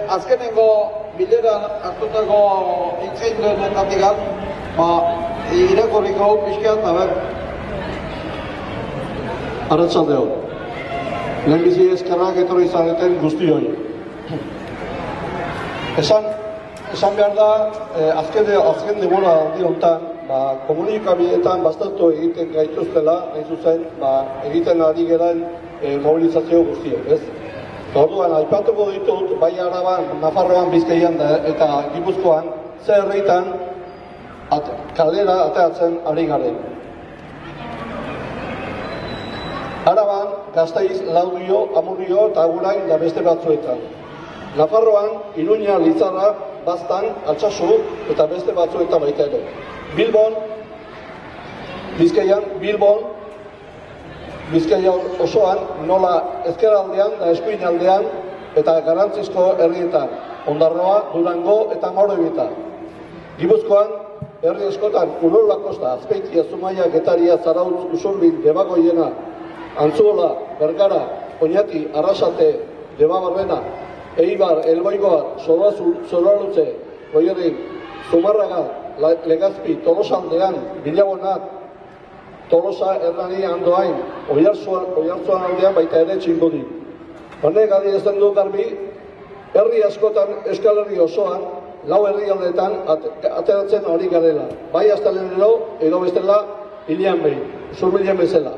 Azkenengo bileran hartutako itzein denetatik irakurriko pixkeat, arratsaldeo. Lehenbizi eskerrak etorri zareten guztioi. Esan behar da, azken demora aldi honetan, komunikabideetan bastante egiten gaituztela, hain zuzen, egiten ari geren mobilizazio guztiok, ez? Orduan, aipatuko ditut, bai Araban, Nafarroan, Bizkaian eta Gipuzkoan, zer herritan kalera ateratzen ari garen. Araban, Gasteiz, Laudio, Amurrio eta Agurain da beste batzuetan. Nafarroan, Iruña, Lizarra, Baztan, Altsasu eta beste batzuetan baita ere. Bilbon, Bizkaian, Bizkaia osoan, nola ezkerraldean da eskuinaldean eta garrantzizko herrietan, Ondarroa, Durango eta Moroibita. Gipuzkoan, herri eskotan, Urola Kosta, Azpeitia, Zumaia, Getaria, Zarautz, Usurbil, Debagoiena, Antzuola, Bergara, Oñati, Arrasate, Debabarrena, Eibar, Elboigoa, Zoralutze, Goierrin, Zumarraga, Legazpi, Tolosaldean, Bilabonat, Tolosa, Hernani, Andoain, Oiartzuan aldean baita ere Txingudi. Honek adierazten du garbi, herri askotan, Euskal Herri osoan, lau herrialdeetan ateratzen ari garela. Bai astelenero edo bestela hilean behin, zurbilean bezala.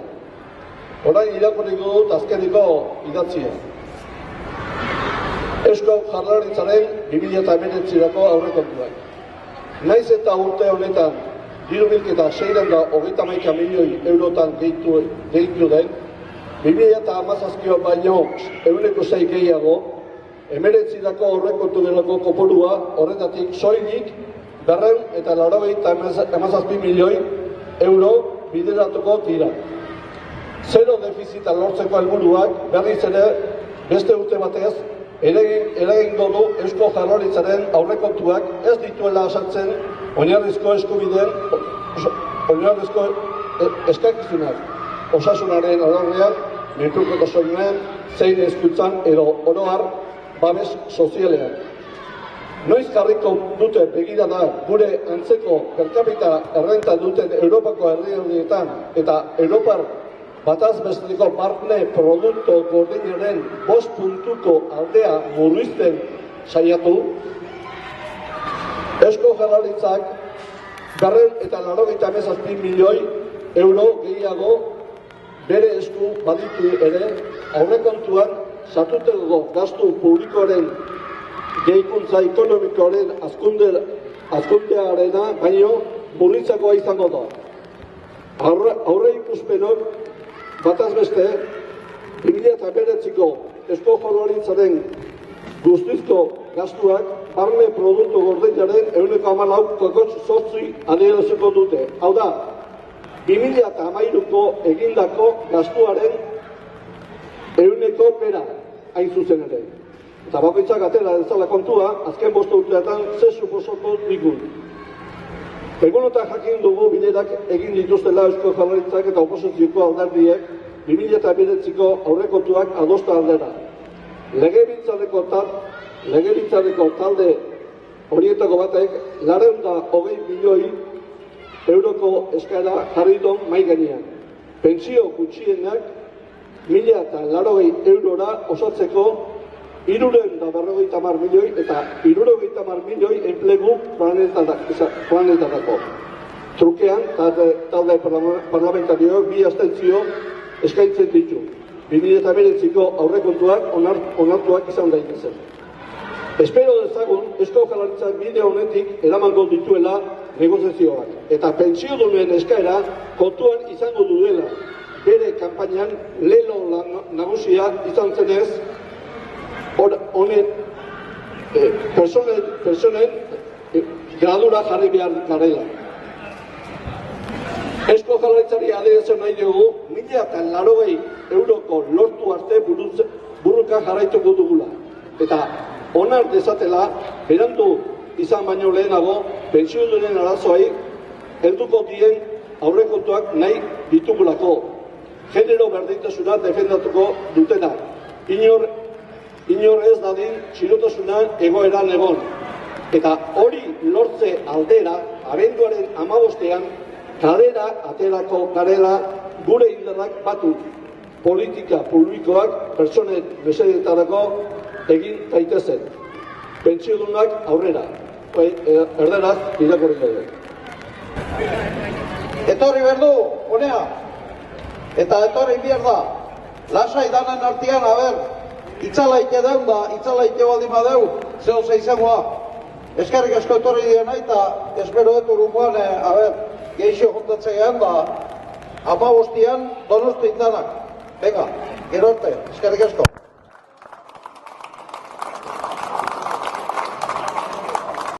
Orain irakurriko dut azkeniko idatzia. Eusko Jaurlaritzaren 2019-rako aurrekontuak. Naiz eta urte honetan diru-bilketa 631 milioi eurotan gehitu den, 2017 baino 106 gehiago, 19rako aurrekontu delako kopurua horretatik soilik 297 milioi euro bideratuko dira. Zero defizita lortzeko helburuak berriz ere beste urte batez eragingo du Eusko Jaurlaritzaren aurrekontuak ez dituela osatzen oinarrizko eskubideen, oinarrizko eskakizunak, osasunaren alorrean, menpekotasuna, zein hezkuntzan edo oro har babes sozialean. Noiz jarriko dute begirada gure antzeko per capita errenta duten Europako herrialdeetan eta Europar bataz besteko barne produktu gordinaren 5 puntuko aldea murrizten saiatu, Eusko Jaurlaritzak 297 milioi euro gehiago bere esku baditu ere aurrekontuan sartutako gastu publikoaren gehikuntza ekonomikoaren hazkundearena baino murritzakoa izango da. Aurreikuspenok bataz beste 2009ko Eusko Jaurlaritzaren guztizko gastuak barne produktu gordinaren 14,8% adieraziko dute. Hau da, 2013ko egindako gastuaren 100ko bera hain zuzen ere. Eta bakoitzak atera dezala kontua, azken 5 urteetan ze suposoko digun. Egunotan jakin dugu bilerak egin dituztela Eusko Jaurlaritzak eta oposizioko alderdiek 2009ko aurrekontuak adosta aldera. Legebiltzarreko talde horietako batek 220 milioi euroko eskaera jarri du mahai gainean. Pentsio gutxienak 1.080 eurora osatzeko 350 milioi eta 350 milioi enplegu planetarako. Trukean, talde parlamentarioak 2 abstentzio eskaintzen ditu. 2009ko aurrekontuak onartuak izan daitezen. Espero dezagun, Eusko Jaurlaritzak bide honetik eramango dituela negoziazioak. Eta pentsiodunen eskaera kontuan izango duela. Bere kanpainan lelo nagusia izan zenez, honen personen gradura jarri behar garela. Eusko Jaurlaritzari adierazten nahi dugu, 1.080 euroko lortu arte burruka jarraituko dugula. Eta onar dezatela, berandu izan baino lehenago, Pentsiodunen arazoai helduko dien aurrekontuak nahi ditugulako. Genero berdintasuna defendatuko dutena. Inor ez dadin txirotasuna egoeran egon. Eta hori lortze aldera, abenduaren 15ean, kalera aterako garela gure indarrak batu. Politika publikoak pertsonen mesedetarako egin daitezen. Pentsiodunak aurrera. Erderaz, irakurri gaude. Etorri berdu, honea. Eta etorri behar da. Lasai danen artean, itzalaike deun da, itzalaike baldin badeu, zeo zeizengoa. Eskerrik asko etorri diena eta espero dut urungoan, geixo jontatzean da, 15ean Donosti indanak. Venga, gero arte, eskerrik asko.